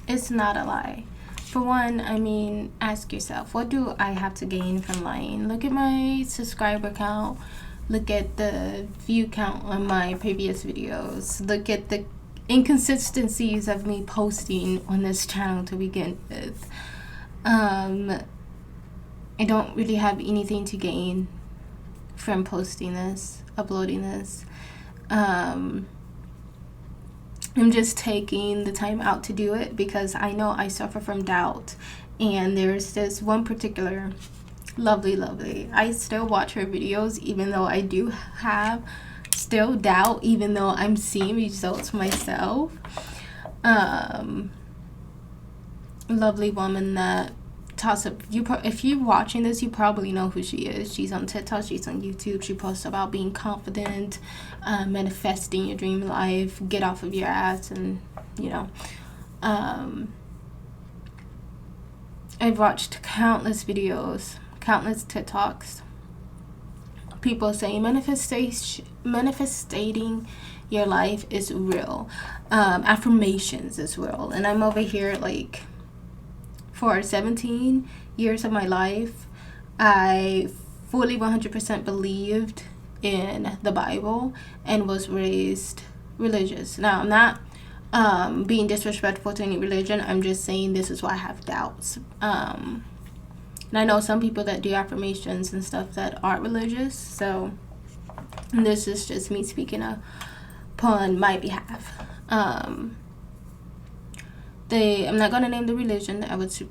It's not a lie. For one, I mean, ask yourself, what do I have to gain from lying? Look at my subscriber count. Look at the view count on my previous videos. Look at the inconsistencies of me posting on this channel to begin with. I don't really have anything to gain from posting this, uploading this. I'm just taking the time out to do it because I know I suffer from doubt. And there's this one particular lovely. I still watch her videos even though I do have still doubt, even though I'm seeing results myself. Lovely woman that talks up. If you're watching this, you probably know who she is. She's on TikTok, she's on YouTube. She posts about being confident, manifesting your dream life, get off of your ass, and I've watched countless videos, countless TikToks, people saying manifesting your life is real, affirmations is real. And I'm over here like, for 17 years of my life, I fully 100% believed in the Bible and was raised religious. Now, I'm not being disrespectful to any religion. I'm just saying this is why I have doubts. And I know some people that do affirmations and stuff that aren't religious. So this is just me speaking upon my behalf. I'm not going to name the religion that I was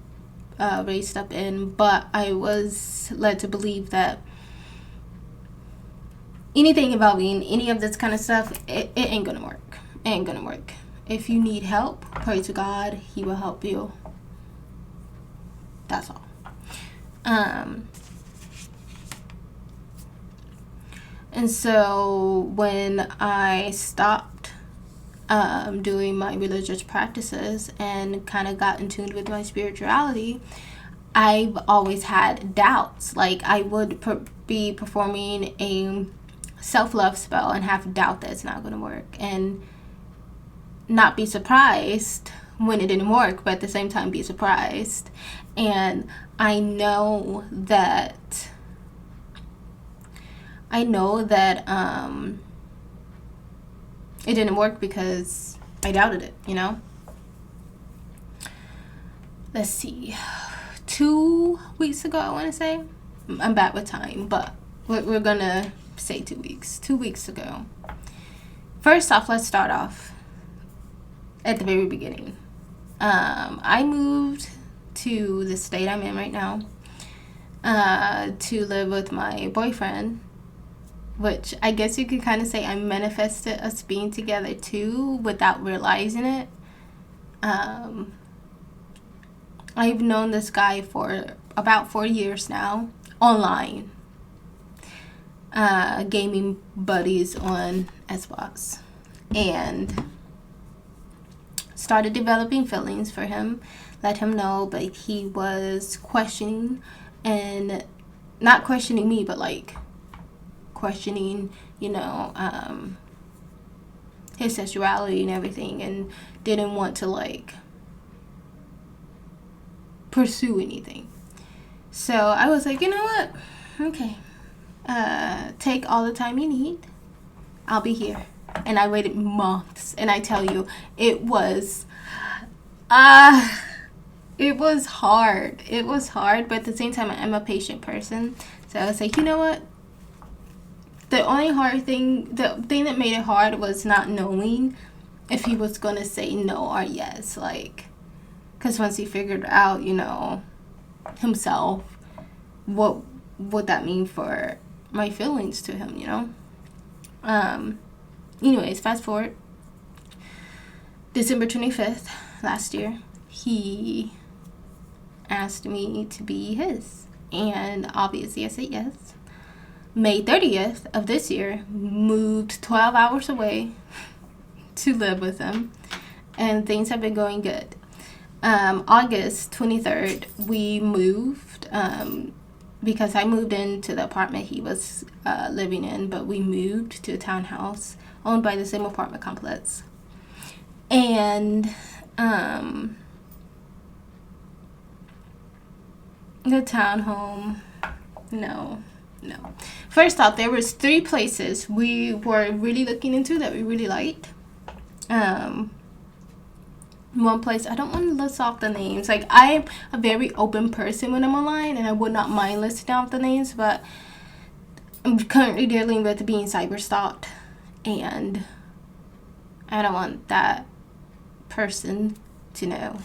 raised up in, but I was led to believe that anything involving any of this kind of stuff, it ain't going to work. It ain't going to work. If you need help, pray to God. He will help you. That's all. And so when I stopped doing my religious practices and kind of got in tune with my spirituality, I've always had doubts. Like, I would be performing a self-love spell and have doubt that it's not going to work, and not be surprised when it didn't work, but at the same time be surprised. And I know that it didn't work because I doubted it, Let's see. 2 weeks ago, I want to say. I'm bad with time, but we're going to say 2 weeks. 2 weeks ago. First off, let's start off at the very beginning. I moved to the state I'm in right now to live with my boyfriend, which I guess you could kind of say I manifested us being together too without realizing it. I've known this guy for about 4 years now, online. Gaming buddies on Xbox. And started developing feelings for him, let him know, but he was questioning, and not questioning me, but like questioning, his sexuality and everything, and didn't want to like pursue anything. So I was like, you know what? Okay. Take all the time you need. I'll be here. And I waited months, and I tell you, it was hard. It was hard, but at the same time, I'm a patient person. So I was like, you know what? The thing that made it hard was not knowing if he was going to say no or yes. Like, because once he figured out, himself, what would that mean for my feelings to him, Anyways, fast forward. December 25th, last year, he asked me to be his. And obviously I said yes. May 30th of this year, moved 12 hours away to live with him. And things have been going good. August 23rd, we moved, because I moved into the apartment he was living in, but we moved to a townhouse owned by the same apartment complex. And The townhome. No. First off, there was 3 places we were really looking into that we really liked. One place, I don't want to list off the names. Like, I'm a very open person when I'm online, and I would not mind listing off the names, but I'm currently dealing with being cyberstalked, and I don't want that person to know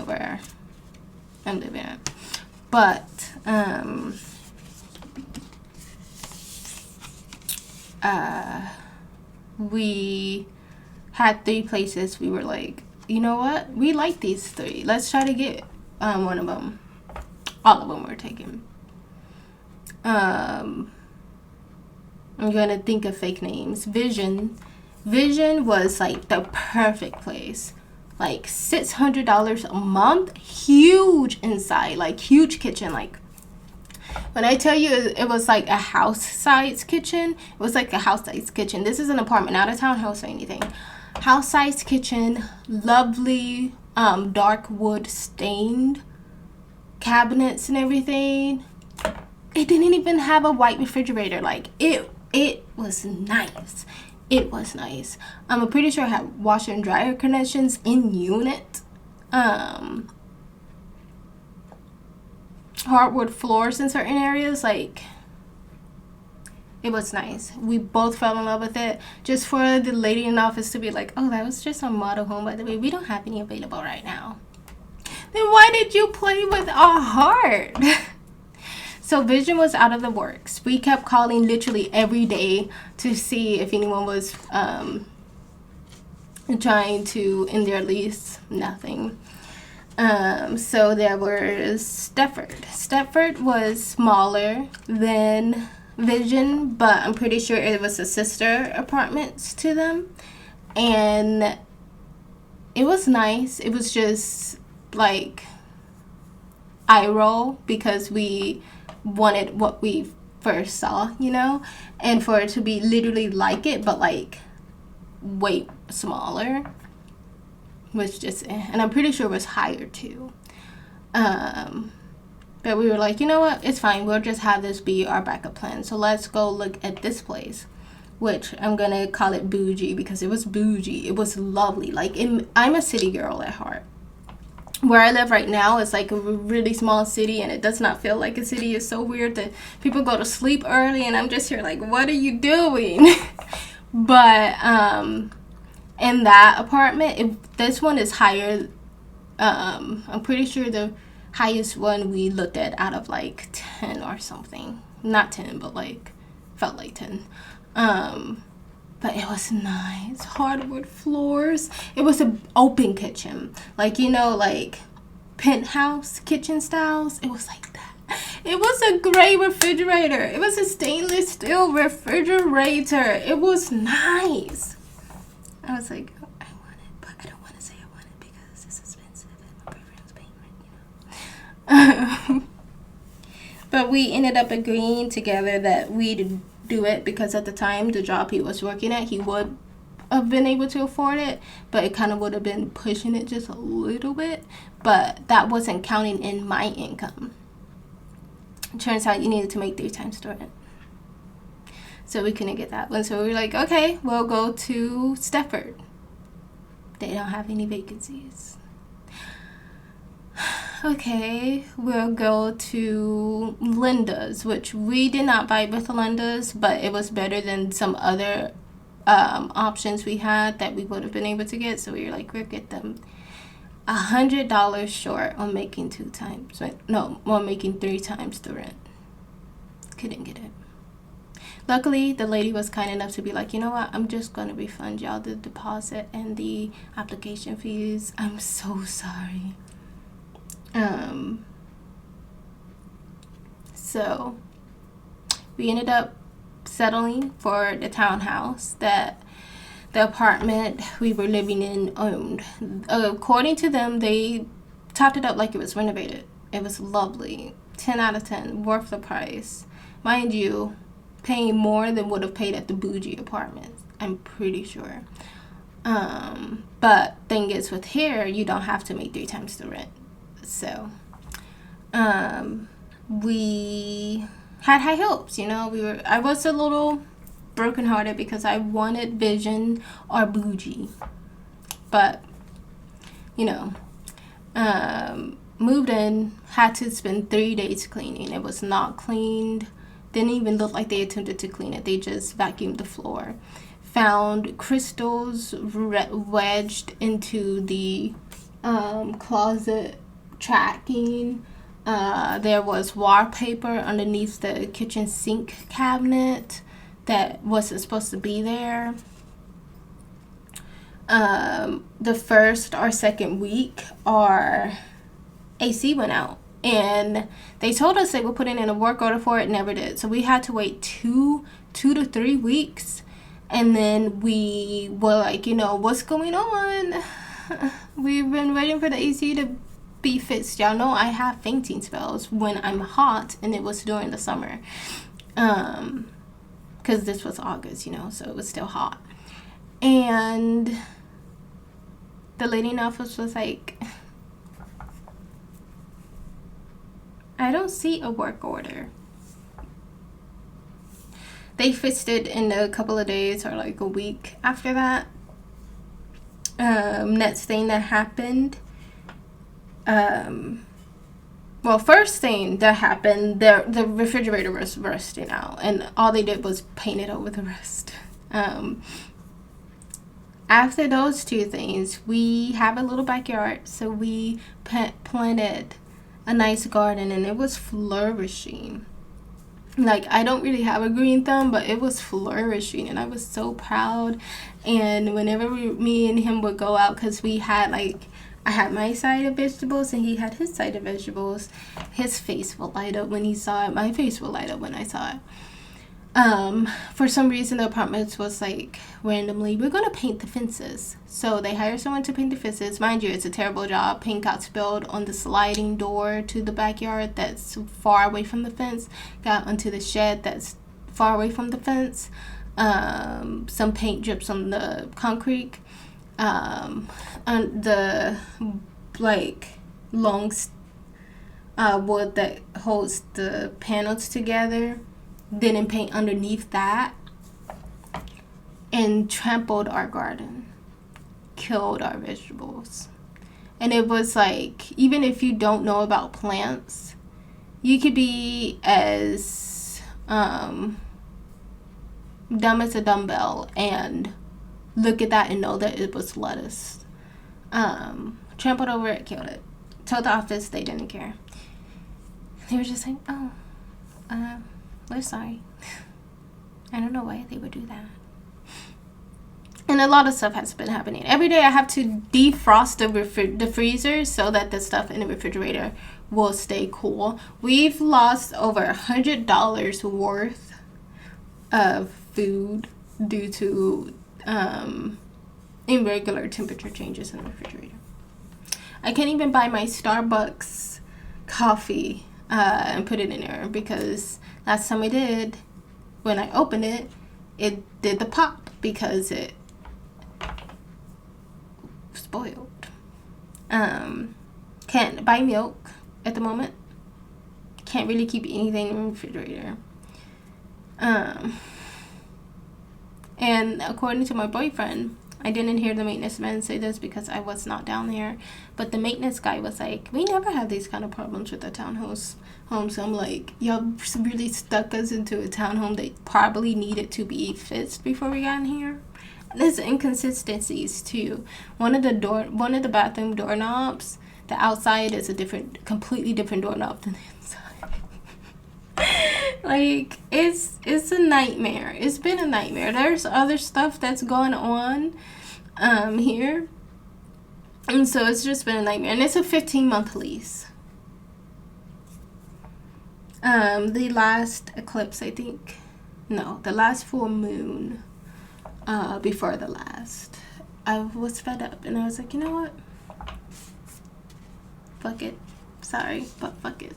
where I'm living at. But we had 3 places. We were like, you know what? We like these 3. Let's try to get one of them. All of them were taken. I'm gonna think of fake names. Vision was like the perfect place. Like $600 a month, huge inside, like huge kitchen. Like, when I tell you it was like a house-sized kitchen, it was like a house-sized kitchen. This is an apartment, not a townhouse or anything. House-sized kitchen, lovely dark wood stained cabinets and everything. It didn't even have a white refrigerator. Like, it was nice. It was nice. I'm pretty sure it had washer and dryer connections in unit. Hardwood floors in certain areas. Like, it was nice. We both fell in love with it. Just for the lady in the office to be like, oh, that was just a model home, by the way. We don't have any available right now. Then why did you play with our heart? So Vision was out of the works. We kept calling literally every day to see if anyone was trying to end their lease. Nothing. So there was Stepford. Stepford was smaller than Vision, but I'm pretty sure it was a sister apartments to them. And it was nice. It was just like eye roll because we wanted what we first saw, you know, and for it to be literally like it, but like way smaller was just and I'm pretty sure it was higher too. But we were like, you know what, it's fine, we'll just have this be our backup plan. So let's go look at this place, which I'm gonna call it bougie because it was bougie. It was lovely. Like, I'm a city girl at heart. Where I live right now is like a really small city, and it does not feel like a city. It's so weird that people go to sleep early and I'm just here like, what are you doing? But in that apartment, this one is higher. I'm pretty sure the highest one we looked at out of like 10 or something. Not 10, but like felt like 10. But it was nice. Hardwood floors. It was an open kitchen. Like, you know, like penthouse kitchen styles. It was like that. It was a gray refrigerator. It was a stainless steel refrigerator. It was nice. I was like, oh, I want it, but I don't want to say I want it because it's expensive and my boyfriend's paying rent, you know. But we ended up agreeing together that we'd do it because at the time the job he was working at, he would have been able to afford it, but it kind of would have been pushing it just a little bit, but that wasn't counting in my income. It turns out you needed to make 3 times the rent, so we couldn't get that one. So we were like, okay, we'll go to Stepford. They don't have any vacancies. Okay, we'll go to Linda's, which we did not buy with Linda's, but it was better than some other options we had that we would have been able to get. So we were like, we'll get them. $100 short on making 3 times the rent. Couldn't get it. Luckily, the lady was kind enough to be like, you know what, I'm just going to refund y'all the deposit and the application fees. I'm so sorry. So we ended up settling for the townhouse that the apartment we were living in owned. According to them, they topped it up like it was renovated. It was lovely. 10 out of 10. Worth the price. Mind you, paying more than would have paid at the bougie apartments, I'm pretty sure. But thing is, with here, you don't have to make 3 times the rent. So, we had high hopes. I was a little brokenhearted because I wanted Vision or Bougie, but moved in, had to spend 3 days cleaning. It was not cleaned. Didn't even look like they attempted to clean it. They just vacuumed the floor. Found crystals wedged into the closet tracking. There was wallpaper underneath the kitchen sink cabinet that wasn't supposed to be there. The first or second week, our AC went out, and they told us they were putting in a work order for it. Never did. So we had to wait two to 3 weeks, and then we were like, what's going on? We've been waiting for the AC to be fixed. Y'all know I have fainting spells when I'm hot, and it was during the summer, because this was August, so it was still hot. And the lady in the office was like, I don't see a work order. They fixed it in a couple of days or like a week after that. Next thing that happened, first thing that happened, the refrigerator was rusting out, and all they did was paint it over the rust. After those two things, we have a little backyard, so we planted a nice garden, and it was flourishing. Like, I don't really have a green thumb, but it was flourishing, and I was so proud. And whenever me and him would go out, because we had I had my side of vegetables and he had his side of vegetables, his face will light up when he saw it. My face will light up when I saw it. For some reason, the apartment was like, randomly, we're going to paint the fences. So they hired someone to paint the fences. Mind you, it's a terrible job. Paint got spilled on the sliding door to the backyard that's far away from the fence. Got onto the shed that's far away from the fence. Some paint drips on the concrete. On the long wood that holds the panels together. Didn't paint underneath that, and trampled our garden, killed our vegetables. And it was like, even if you don't know about plants, you could be as dumb as a dumbbell and look at that and know that it was lettuce. Trampled over it, killed it. Told the office, they didn't care. They were just like, we're sorry. I don't know why they would do that. And a lot of stuff has been happening. Every day I have to defrost the freezer so that the stuff in the refrigerator will stay cool. We've lost over $100 worth of food due to irregular temperature changes in the refrigerator. I can't even buy my Starbucks coffee and put it in there, because last time I did, when I opened it, it did the pop because it spoiled. Can't buy milk at the moment. Can't really keep anything in the refrigerator. And according to my boyfriend, I didn't hear the maintenance man say this because I was not down there, but the maintenance guy was like, we never have these kind of problems with the townhouse home. So I'm like, y'all really stuck us into a townhome that probably needed to be fixed before we got in here. There's inconsistencies too. One of the bathroom doorknobs, the outside is completely different doorknob than the inside. Like, it's a nightmare. It's been a nightmare. There's other stuff that's going on here, and so it's just been a nightmare. And it's a 15-month lease. The last eclipse, the last full moon before the last, I was fed up, and I was like, you know what, fuck it. Sorry, but fuck it.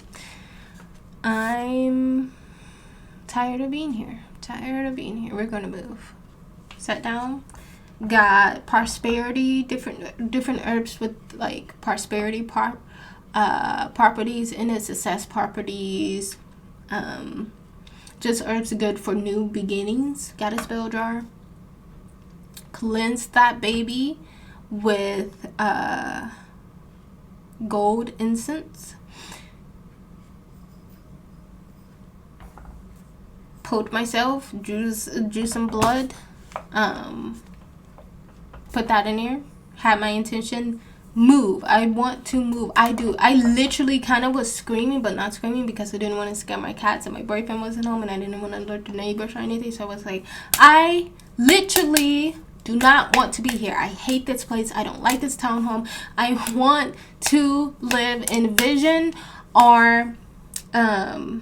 I'm tired of being here. We're gonna move. Sat down, got prosperity, different herbs with like prosperity properties in it, success properties, just herbs good for new beginnings. Got a spell jar. Cleanse that baby with gold incense. Poked myself, drew some blood, put that in there. Had my intention. Move. I want to move. I do. I literally kind of was screaming, but not screaming because I didn't want to scare my cats and my boyfriend wasn't home and I didn't want to alert the neighbors or anything. So I was like, I literally do not want to be here. I hate this place. I don't like this townhome. I want to live in Vision or oh,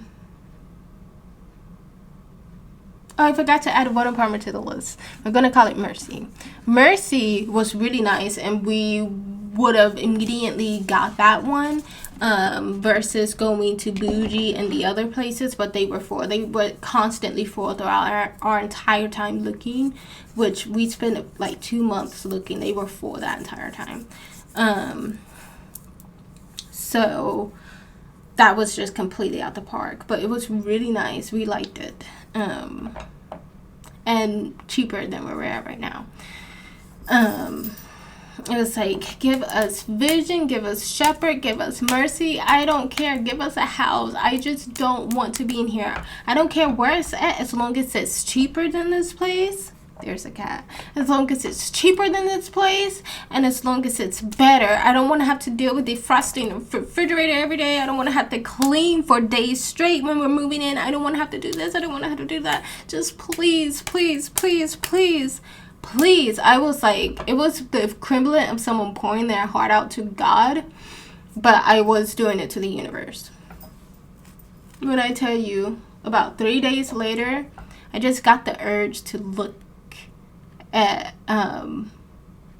I forgot to add one apartment to the list. We're going to call it Mercy. Mercy was really nice, and we would have immediately got that one versus going to Bougie and the other places, but they were full. They were constantly full throughout our entire time looking, which we spent like 2 months looking. They were full that entire time. So that was just completely out the park, but it was really nice. We liked it. And cheaper than where we're at right now. It was like, give us Vision, give us Shepherd, give us Mercy. I don't care. Give us a house. I just don't want to be in here. I don't care where it's at as long as it's cheaper than this place. There's a cat. As long as it's cheaper than this place and as long as it's better. I don't want to have to deal with defrosting the refrigerator every day. I don't want to have to clean for days straight when we're moving in. I don't want to have to do this. I don't want to have to do that. Just please, please, please, please, please. I was like, it was the equivalent of someone pouring their heart out to God, but I was doing it to the universe. When I tell you, about 3 days later, I just got the urge to look at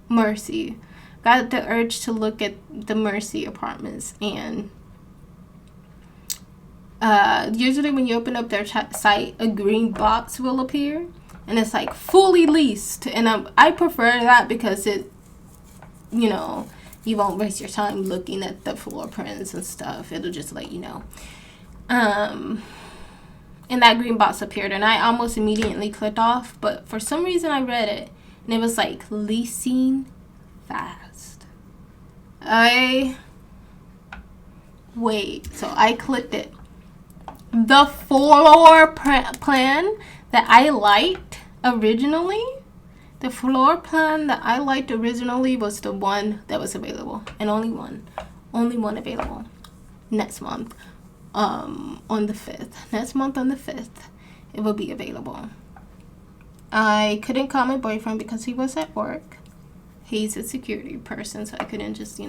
Mercy. Got the urge to look at the Mercy apartments, and usually when you open up their site, a green box will appear and it's like fully leased, and I prefer that because it, you know, you won't waste your time looking at the floor plans and stuff. It'll just let you know. And that green box appeared, and I almost immediately clicked off, but for some reason I read it, and it was like, leasing fast. So I clicked it. The floor plan that I liked originally, was the one that was available, and only one available. Next month. On the 5th. Next month on the 5th, it will be available. I couldn't call my boyfriend because he was at work. He's a security person, so I couldn't just,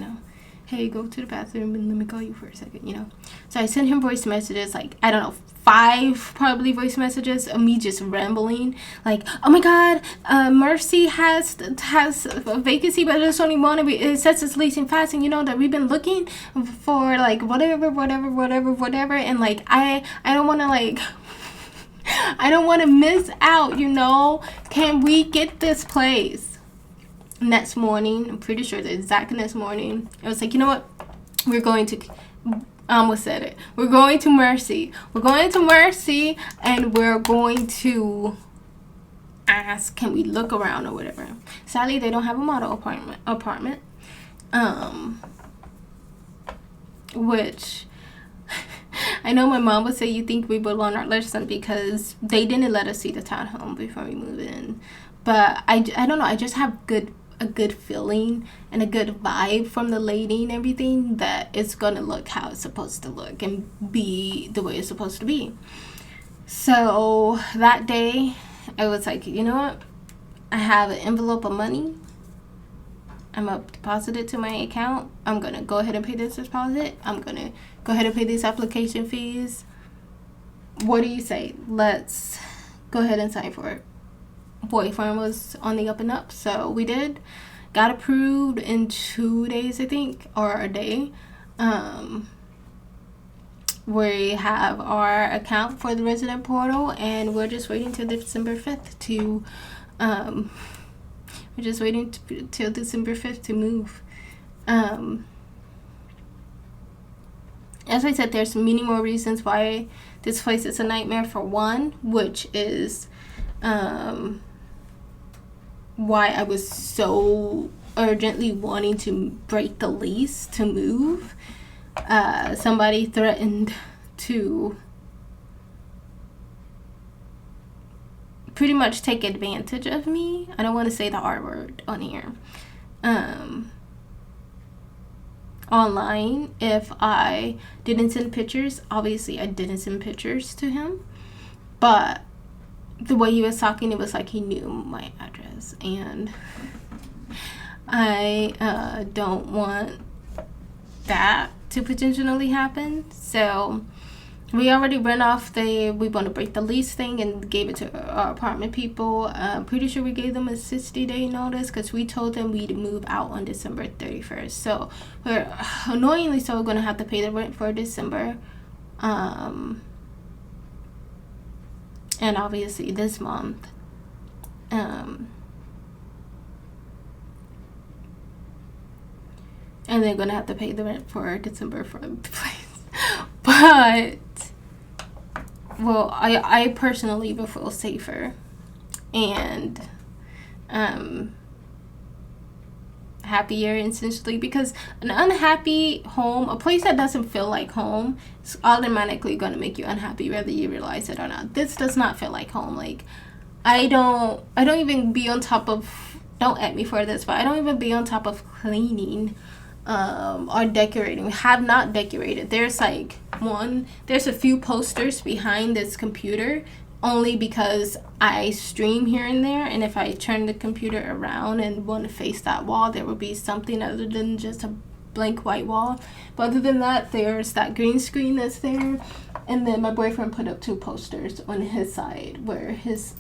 hey, go to the bathroom and let me call you for a second, So I sent him voice messages, like, I don't know, 5 probably voice messages of me just rambling, like, oh my God, Mercy has a vacancy, but there's only one. It says it's leasing fast, and that we've been looking for like whatever, and like I don't want to like. I don't want to miss out, Can we get this place? Next morning, I'm pretty sure the exact next morning, I was like, you know what? We're going to, I almost said it. We're going to Mercy. We're going to Mercy, and we're going to ask, can we look around or whatever. Sadly, they don't have a model apartment. Which I know my mom would say, you think we would learn our lesson because they didn't let us see the townhome before we moved in. But I don't know. I just have a good feeling and a good vibe from the lady and everything that it's going to look how it's supposed to look and be the way it's supposed to be. So that day, I was like, you know what? I have an envelope of money. I'm going to deposit it to my account. I'm going to go ahead and pay this deposit. I'm going to go ahead and pay these application fees. What do you say? Let's go ahead and sign for it. Boyfriend was on the up and up, so we did. Got approved in 2 days, I think, or a day. We have our account for the resident portal, and we're just waiting till December 5th to we're just waiting till December 5th to move. As I said, there's many more reasons why this place is a nightmare. For one, which is why I was so urgently wanting to break the lease to move. Somebody threatened to pretty much take advantage of me. I don't want to say the R word on here. Online, if I didn't send pictures, obviously I didn't send pictures to him, but the way he was talking, it was like he knew my address, and I don't want that to potentially happen. So we already ran off we want to break the lease thing and gave it to our apartment people. I'm pretty sure we gave them a 60-day notice because we told them we'd move out on December 31st. So we're annoyingly so going to have to pay the rent for December. And obviously this month. And they're going to have to pay the rent for December for the place. But, well, I personally will feel safer and happier, essentially, because an unhappy home, a place that doesn't feel like home, is automatically going to make you unhappy whether you realize it or not. This does not feel like home. Like, I don't even be on top of, don't at me for this, but I don't even be on top of cleaning or decorating. We have not decorated. There's a few posters behind this computer only because I stream here and there, and if I turn the computer around and want to face that wall, there will be something other than just a blank white wall. But other than that, there's that green screen that's there, and then my boyfriend put up 2 posters on his side where his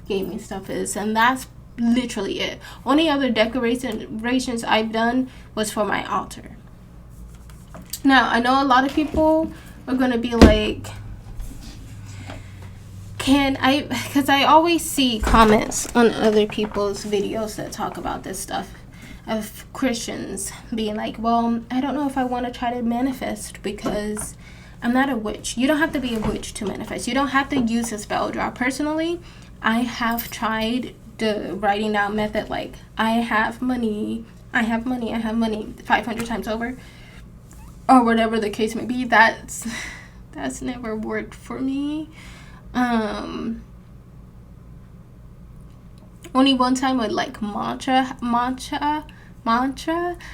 gaming stuff is, and that's literally it. Only other decorations I've done was for my altar. Now, I know a lot of people are going to be like, because I always see comments on other people's videos that talk about this stuff of Christians being like, well, I don't know if I want to try to manifest because I'm not a witch. You don't have to be a witch to manifest. You don't have to use a spell draw. Personally, I have tried the writing down method, like I have money 500 times over, or whatever the case may be. That's never worked for me. Only one time with like mantra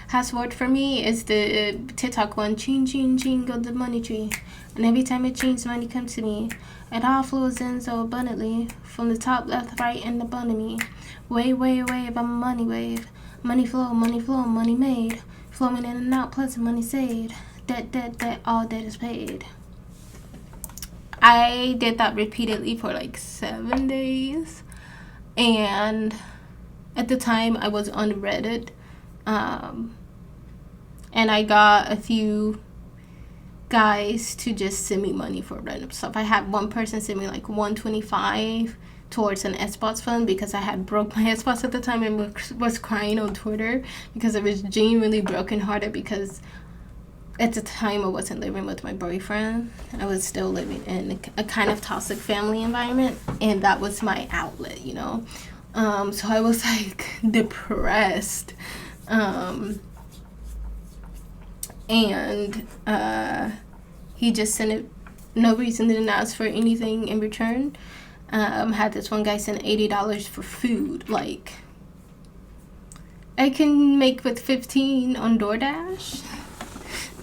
has worked for me is the TikTok one, ching ching ching go the money tree, and every time it chings, money comes to me. It all flows in so abundantly from the top, left, right, and the bottom of me. Wave, wave, wave, I'm a money wave. Money flow, money made. Flowing in and out, plus money saved. Debt, all debt is paid. I did that repeatedly for like 7 days. And at the time, I was on Reddit. And I got a few guys to just send me money for random stuff. I had one person send me like $125 towards an Xbox fund because I had broke my Xbox at the time and was crying on Twitter because I was genuinely brokenhearted because at the time I wasn't living with my boyfriend. I was still living in a kind of toxic family environment, and that was my outlet, you know. So I was like depressed. And he just sent it, no reason, didn't ask for anything in return. Had this one guy send $80 for food. Like, I can make with 15 on DoorDash,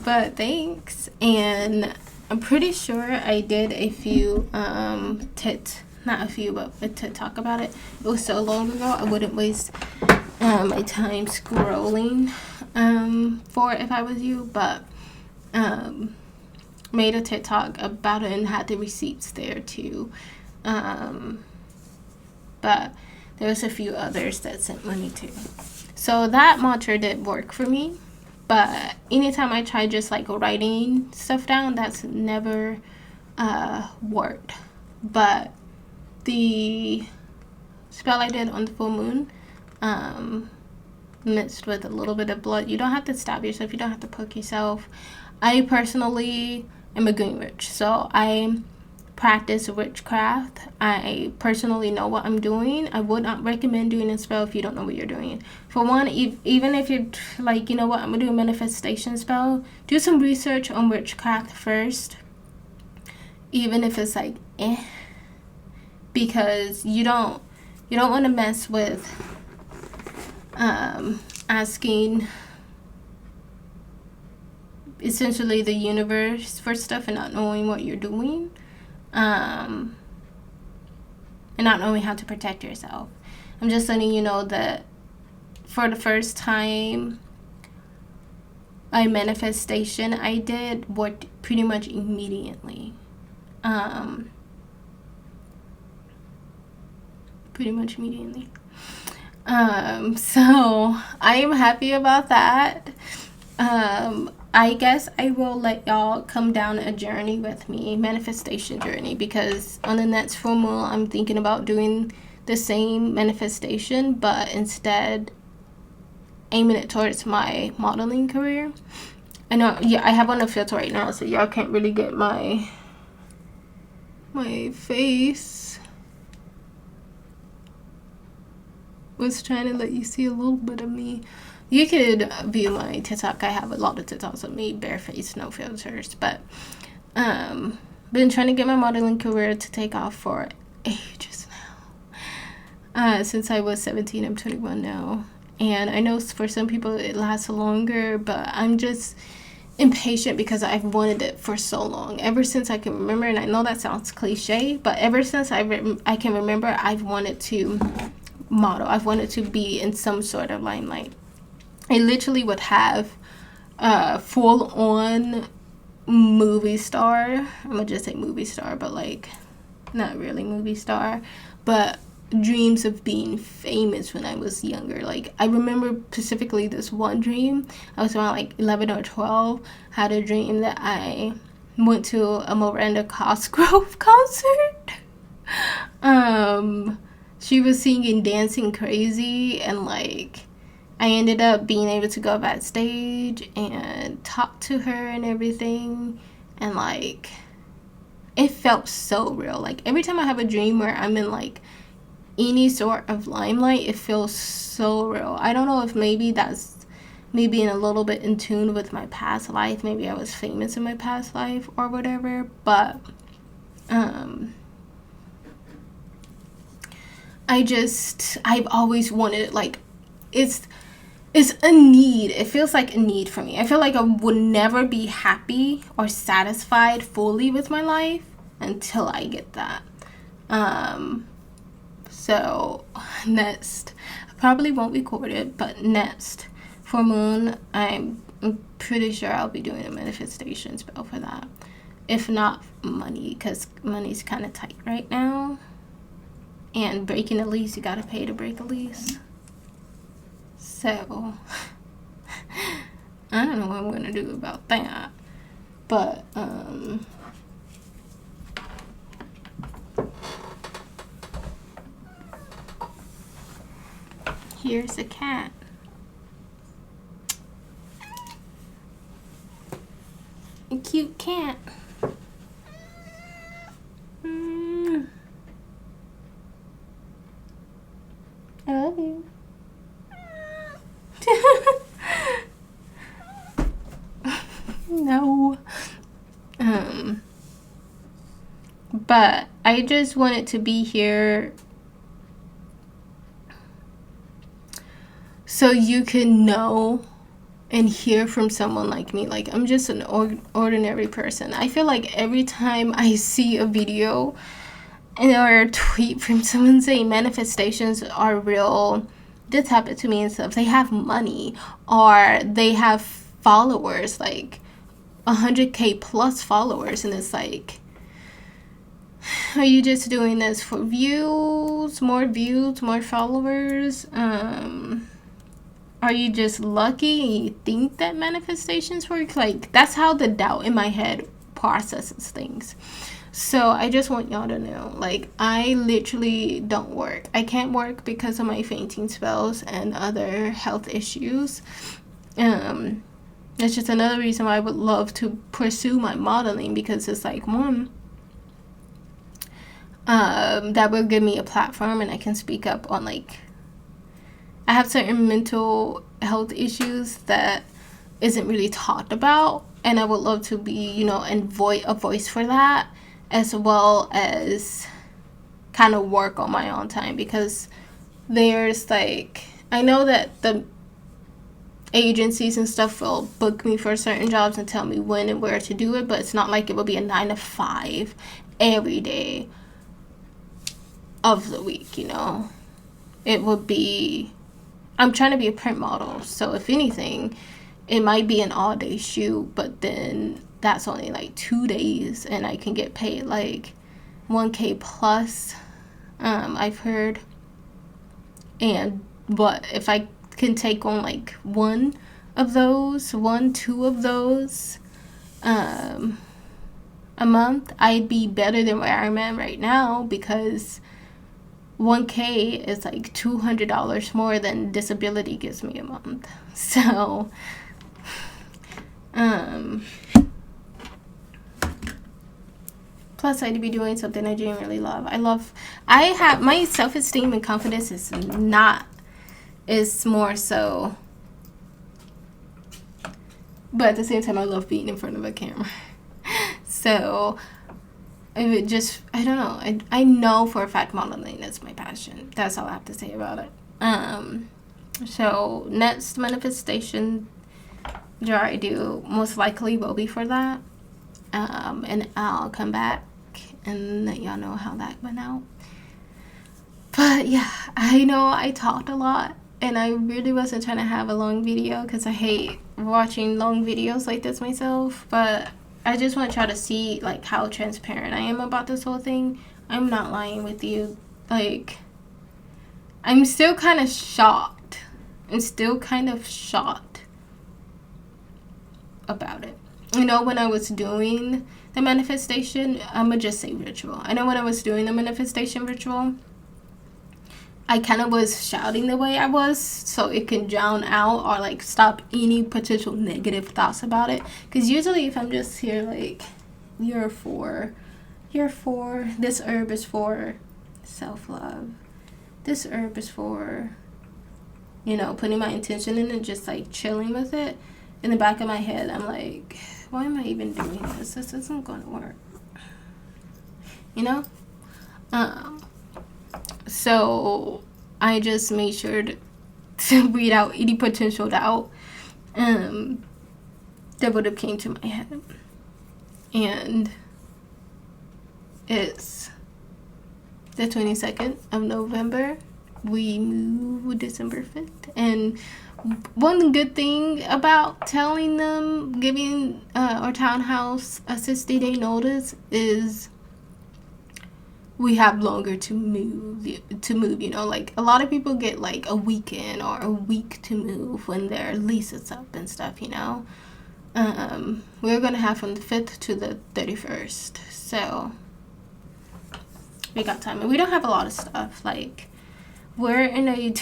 but thanks. And I'm pretty sure I did a few not a few, but a TikTok about it. It was so long ago, I wouldn't waste my time scrolling for it if I was you, but made a TikTok about it and had the receipts there too. But there was a few others that sent money too. So that mantra did work for me, but anytime I try just like writing stuff down, that's never worked. But the spell I did on the full moon, mixed with a little bit of blood. You don't have to stab yourself. You don't have to poke yourself. I personally am a green witch, so I practice witchcraft. I personally know what I'm doing. I would not recommend doing a spell if you don't know what you're doing. For one, even if you're like, you know what, I'm gonna do a manifestation spell, do some research on witchcraft first, even if it's like because you don't want to mess with asking essentially the universe for stuff and not knowing what you're doing, and not knowing how to protect yourself. I'm just letting you know that for the first time a manifestation I did worked pretty much immediately. So I am happy about that. I guess I will let y'all come down a journey with me, manifestation journey, because on the next full moon I'm thinking about doing the same manifestation, but instead aiming it towards my modeling career. I know, yeah, I have on a filter right now, so y'all can't really get my face. Was trying to let you see a little bit of me. You could view my TikTok. I have a lot of TikToks of me barefaced, no filters. But been trying to get my modeling career to take off for ages now. Since I was 17, I'm 21 now. And I know for some people it lasts longer, but I'm just impatient because I've wanted it for so long. Ever since I can remember, and I know that sounds cliche, but ever since I can remember, I've wanted to model. I've wanted to be in some sort of limelight. I literally would have full-on movie star. I'm gonna just say movie star, but like not really movie star, but dreams of being famous when I was younger. Like I remember specifically this one dream. I was around like 11 or 12. Had a dream that I went to a Miranda Cosgrove concert. She was singing Dancing Crazy, and like I ended up being able to go backstage and talk to her and everything, and like it felt so real. Like every time I have a dream where I'm in like any sort of limelight, it feels so real. I don't know if maybe that's me being a little bit in tune with my past life. Maybe I was famous in my past life or whatever, but I've always wanted, like, it's a need. It feels like a need for me. I feel like I would never be happy or satisfied fully with my life until I get that. So next, I probably won't record it, but next full moon, I'm pretty sure I'll be doing a manifestation spell for that. If not money, because money's kind of tight right now. And breaking a lease, you gotta pay to break a lease. So, I don't know what I'm gonna do about that. But, here's a cat. A cute cat. I love you. No. But I just wanted to be here so you can know and hear from someone like me. Like, I'm just an ordinary person. I feel like every time I see a video or a tweet from someone saying manifestations are real, this happened to me and stuff, they have money or they have followers, like 100K plus followers, and it's like, are you just doing this for views, more followers? Are you just lucky and you think that manifestations work? Like, that's how the doubt in my head processes things. So I just want y'all to know, like, I literally don't work. I can't work because of my fainting spells and other health issues. It's just another reason why I would love to pursue my modeling, because it's like, one, that will give me a platform and I can speak up on, like, I have certain mental health issues that isn't really talked about, and I would love to be, you know, and a voice for that, as well as kind of work on my own time, because there's, like, I know that the agencies and stuff will book me for certain jobs and tell me when and where to do it, but it's not like it will be a 9 to 5 every day of the week, you know. It would be, I'm trying to be a print model, so if anything, it might be an all-day shoot, but then that's only like 2 days, and I can get paid like $1,000 plus, I've heard. But if I can take on like two of those a month, I'd be better than where I'm at right now, because $1,000 is like $200 more than disability gives me a month. So plus I'd be doing something I genuinely love. I have my self-esteem and confidence is more so, but at the same time I love being in front of a camera. So if it just, I don't know, I know for a fact modeling is my passion. That's all I have to say about it. So next manifestation jar I do most likely will be for that, and I'll come back and let y'all know how that went out. But yeah, I know I talked a lot, and I really wasn't trying to have a long video because I hate watching long videos like this myself, but I just want to try to see like how transparent I am about this whole thing. I'm not lying with you. Like, I'm still kind of shocked. About it. You know, when I was doing the manifestation, I'm gonna just say ritual. I know when I was doing the manifestation ritual, I kind of was shouting the way I was so it can drown out or like stop any potential negative thoughts about it. Because usually if I'm just here like, you're for, this herb is for self-love. This herb is for, you know, putting my intention in and just like chilling with it. In the back of my head, I'm like, why am I even doing this? This isn't going to work. You know? So I just made sure to weed out any potential doubt that would have came to my head. And it's the 22nd of November. We move December 5th. And one good thing about telling them, giving our townhouse a 60-day notice is we have longer to move, you know. Like, a lot of people get like a weekend or a week to move when their lease is up and stuff, you know. We're going to have from the 5th to the 31st. So we got time. And we don't have a lot of stuff. Like, we're in a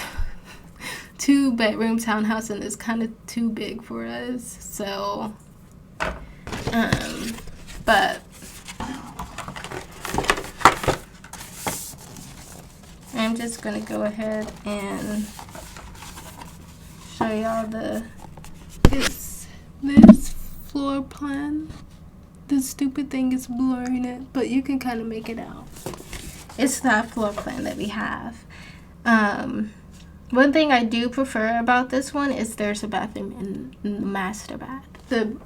2-bedroom townhouse, and it's kind of too big for us. So, but I'm just gonna go ahead and show y'all this floor plan. This stupid thing is blurring it, but you can kind of make it out. It's that floor plan that we have. One thing I do prefer about this one is there's a bathroom in the master bath. The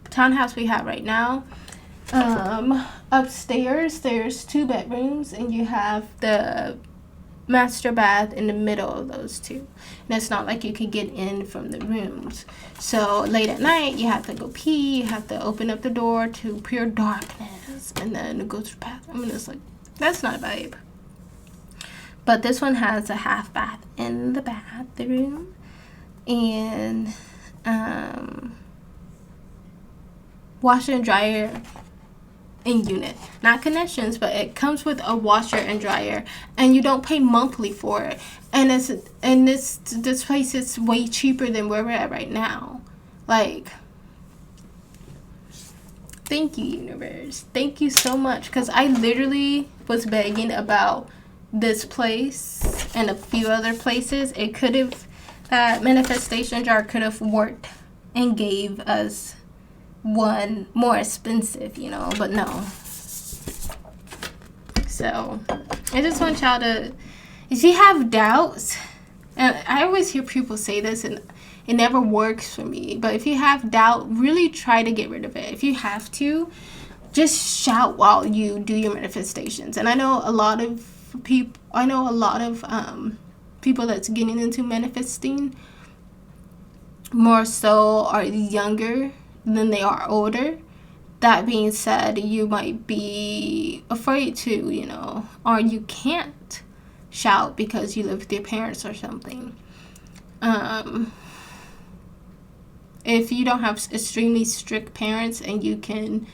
townhouse we have right now, upstairs there's 2 bedrooms, and you have the master bath in the middle of those two. And it's not like you can get in from the rooms. So late at night, you have to go pee, you have to open up the door to pure darkness, and then go to the bathroom. And it's like, that's not a vibe. But this one has a half bath in the bathroom, and washer and dryer in unit. Not connections, but it comes with a washer and dryer, and you don't pay monthly for it. And this place is way cheaper than where we're at right now. Like, thank you, universe. Thank you so much. Because I literally was begging about this place and a few other places. It could have, that manifestation jar could have worked and gave us one more expensive, you know, but no. So I just want y'all to, if you have doubts, and I always hear people say this and it never works for me, but if you have doubt, really try to get rid of it. If you have to, just shout while you do your manifestations. And I know a lot of people, people that's getting into manifesting more so are younger than they are older. That being said, you might be afraid to, you know, or you can't shout because you live with your parents or something. If you don't have extremely strict parents and you can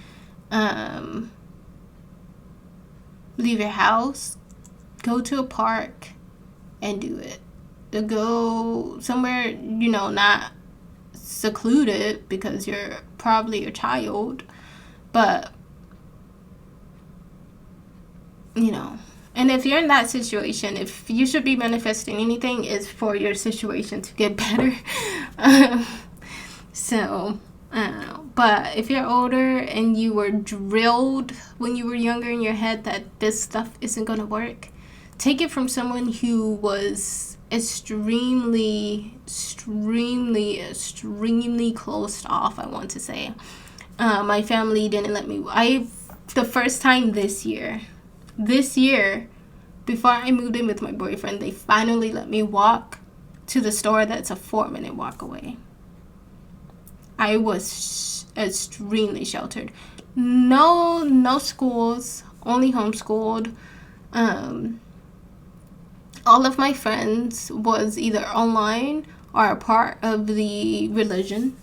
leave your house, go to a park and do it. Go somewhere, you know, not secluded because you're probably a child, but, you know. And if you're in that situation, if you should be manifesting anything, is for your situation to get better. But if you're older and you were drilled when you were younger in your head that this stuff isn't going to work, take it from someone who was extremely closed off, I want to say. My family didn't let me. The first time this year, before I moved in with my boyfriend, they finally let me walk to the store that's a 4-minute walk away. I was extremely sheltered. No schools, only homeschooled. All of my friends was either online or a part of the religion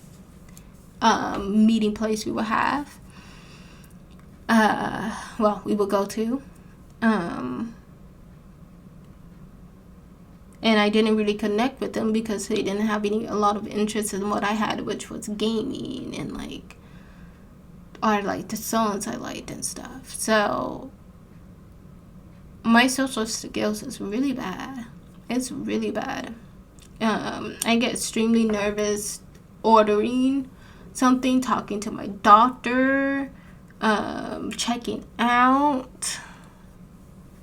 meeting place we would have. We would go to. And I didn't really connect with them because they didn't have a lot of interest in what I had, which was gaming and the songs I liked and stuff. So my social skills is really bad. It's really bad. I get extremely nervous ordering something, talking to my doctor, checking out,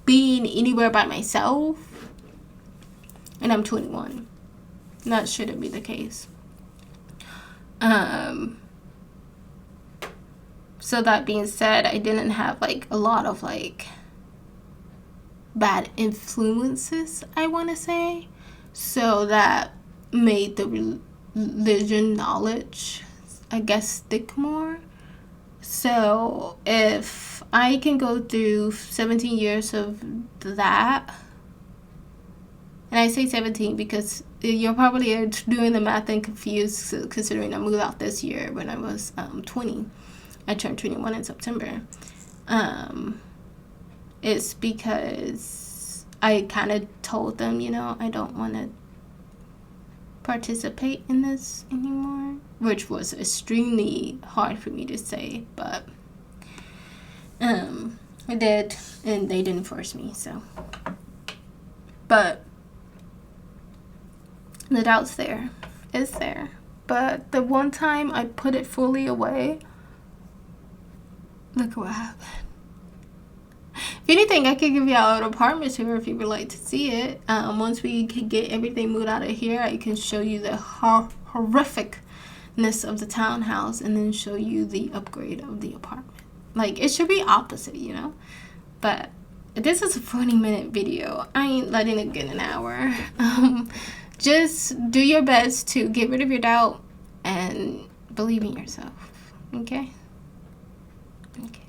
being anywhere by myself. And I'm 21. That shouldn't be the case. So that being said, I didn't have a lot of bad influences, I want to say. So that made the religion knowledge, I guess, stick more. So if I can go through 17 years of that, and I say 17 because you're probably doing the math and confused, considering I moved out this year when I was 20. I turned 21 in September. It's because I kind of told them, I don't want to participate in this anymore, which was extremely hard for me to say, but I did, and they didn't force me, so. But the doubt's there. It's there. But the one time I put it fully away, look what happened. If anything, I could give y'all an apartment tour if you would like to see it. Once we can get everything moved out of here, I can show you the horrificness of the townhouse and then show you the upgrade of the apartment. It should be opposite, But this is a 40-minute video. I ain't letting it get an hour. Just do your best to get rid of your doubt and believe in yourself. Okay? Okay.